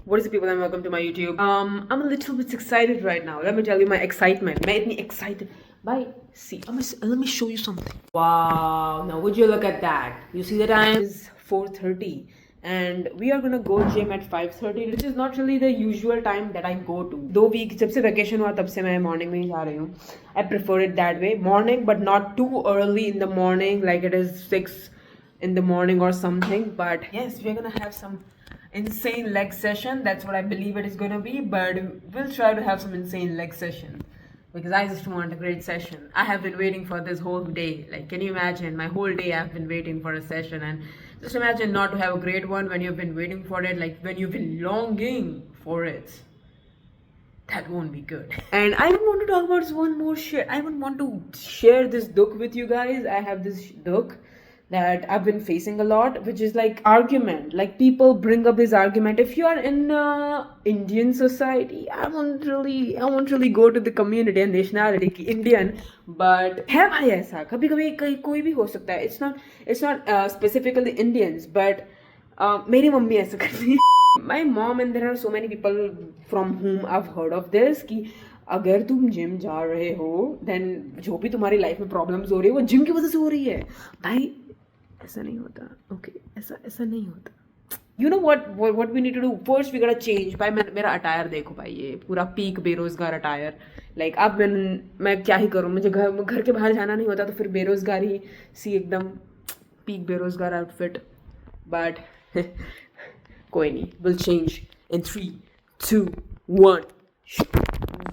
What is it, people, and welcome to my YouTube. I'm a little bit excited right now. Let me tell you my excitement. Made me excited. Bye. See, let me show you something. Wow. Now, would you look at that? You see the time is 4:30, and we are gonna go gym at 5:30, which is not really the usual time that I go to. 2 weeks जब से vacation हुआ तब से मैं morning में ही जा रही हूँ. I prefer it that way, morning, but not too early in the morning, like it is 6 in the morning or something. But yes, we're gonna have some insane leg session. That's what I believe it is going to be, but we'll try to have some insane leg session because I just want a great session. I have been waiting for this whole day. Like, can you imagine? My whole day I've been waiting for a session, and just imagine not to have a great one when you've been waiting for it, like when you've been longing for it. That won't be good. And I don't want to talk about one more shit. I don't want to share this duk with you guys. I have this duk that I've been facing a lot, which is like argument. Like, people bring up this argument. If you are in Indian society, I won't really go to the community and nationality ki Indian, but है भाई ऐसा कभी कभी कोई भी हो सकता है. It's not specifically Indians, but मेरी मम्मी ऐसा करती है. My mom, and there are so many people from whom I've heard of this कि अगर तुम जिम जा रहे हो, then जो भी तुम्हारी लाइफ में प्रॉब्लम्स हो रही है वो जिम की वजह से हो रही है. भाई ऐसा नहीं होता. ओके, ऐसा नहीं होता. You know what we need to do? First we gotta change. भाई मेरा अटायर देखो भाई, ये पूरा पीक बेरोजगार अटायर. लाइक अब मैं क्या ही करूँ, मुझे घर के बाहर जाना नहीं होता तो फिर बेरोजगारी सी एकदम पीक बेरोजगार आउटफिट. बट कोई नहीं, will change in 3, 2, 1.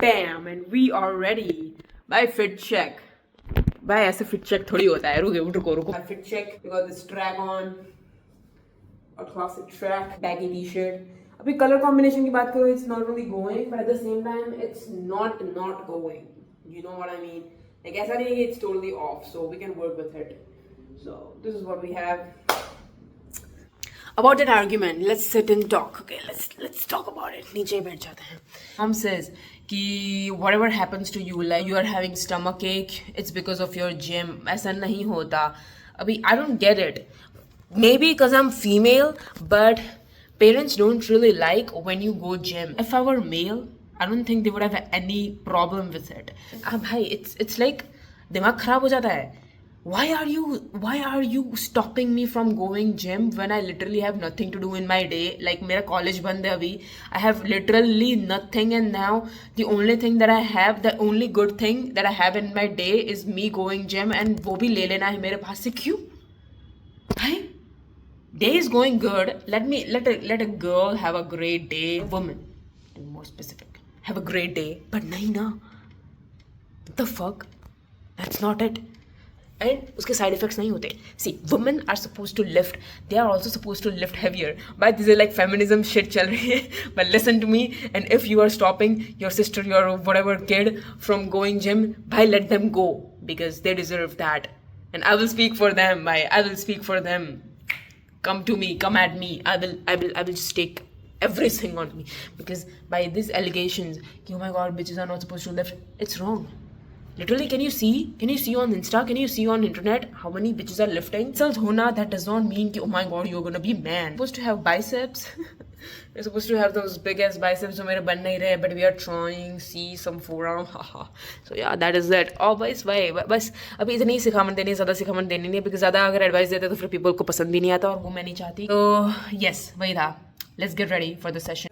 Bam, and we are ready. By fit check. भाई ऐसे फिट चेक थोड़ी होता है. रुको. Fit check. We got this track on. A classic track, baggy t-shirt. अभी कलर कॉम्बिनेशन की बात करो, it's not really going, but at the same time it's not going. You know what I mean? Like ऐसा नहीं है कि it's totally off, so we can work with it. So this is what we have. About that argument, let's sit and talk. Okay, let's talk about it. नीचे बैठ जाते हैं. Mom says कि whatever happens to you, like you are having stomach ache, it's because of your gym. ऐसा नहीं होता. अभी I don't get it. Maybe because I'm female, but parents don't really like when you go gym. If I were male, I don't think they would have any problem with it. भाई it's like दिमाग खराब हो जाता है. Why are you stopping me from going gym when I literally have nothing to do in my day? Like मेरा college बंद है अभी. I have literally nothing, and now the only thing that I have, the only good thing that I have in my day is me going gym, and वो भी ले लेना है मेरे पास से. क्यों भाई? Day is going good. Let a girl have a great day. Woman, to be more specific, have a great day. But nahi na. What the fuck? That's not it. And उसके side effects नहीं होते. See, women are supposed to lift. They are also supposed to lift heavier. But this is like feminism shit चल रही है. But listen to me. And if you are stopping your sister, your whatever kid from going gym, bhai, let them go because they deserve that. And I will speak for them. Bhai, I will speak for them. Come to me. Come at me. I will just take everything on me because by these allegations, oh my god, bitches are not supposed to lift. It's wrong. Literally, can you see on Insta, can you see on internet how many bitches are lifting? Cells hona, that does not mean ki, oh my god, you're gonna be man. You're supposed to have biceps. You're supposed to have those big ass biceps जो मेरे बन नहीं रहे, but we are trying. See some forearm, haha. So yeah, that is it. Oh बस अभी इतनी सिखामत देनी, ज़्यादा सिखामत देनी नहीं है because ज़्यादा अगर एडवाइस देते तो फिर people को पसंद भी नहीं आता और वो मैं नहीं चाहती. तो yes, वही था. Let's get ready for the session.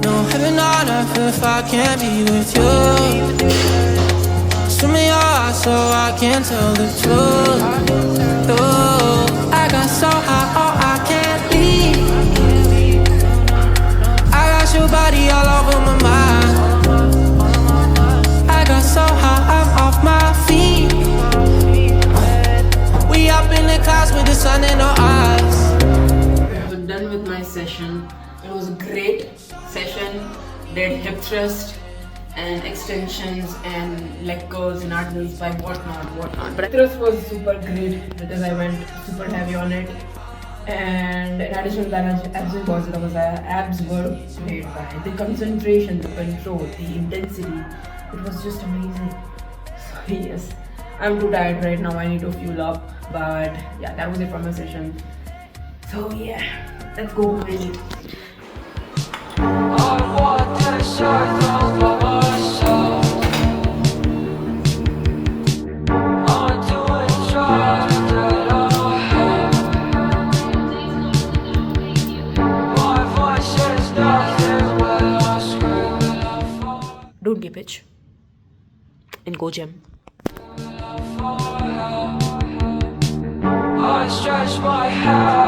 No heaven on earth if I can't be with you. Swim me your eyes so I can tell the truth. Ooh, I got so high, oh I can't leave. I got your body all over my mind. I got so high, I'm off my feet. We up in the clouds with the sun in our eyes. I'm done with my session. It was a great session. Did hip thrust and extensions and leg curls and articles by whatnot. But thrust was super great because I went super heavy on it. And in addition to that, abs were great. By the concentration, the control, the intensity, it was just amazing. So yes, I'm too tired right now. I need to fuel up. But yeah, that was it for my session. So yeah, let's go man. I walked in circles by myself. I'm doing drugs that I have. My voice is nothing when I scream and I fall. Don't give bitch. And go gym. I stretch my hand.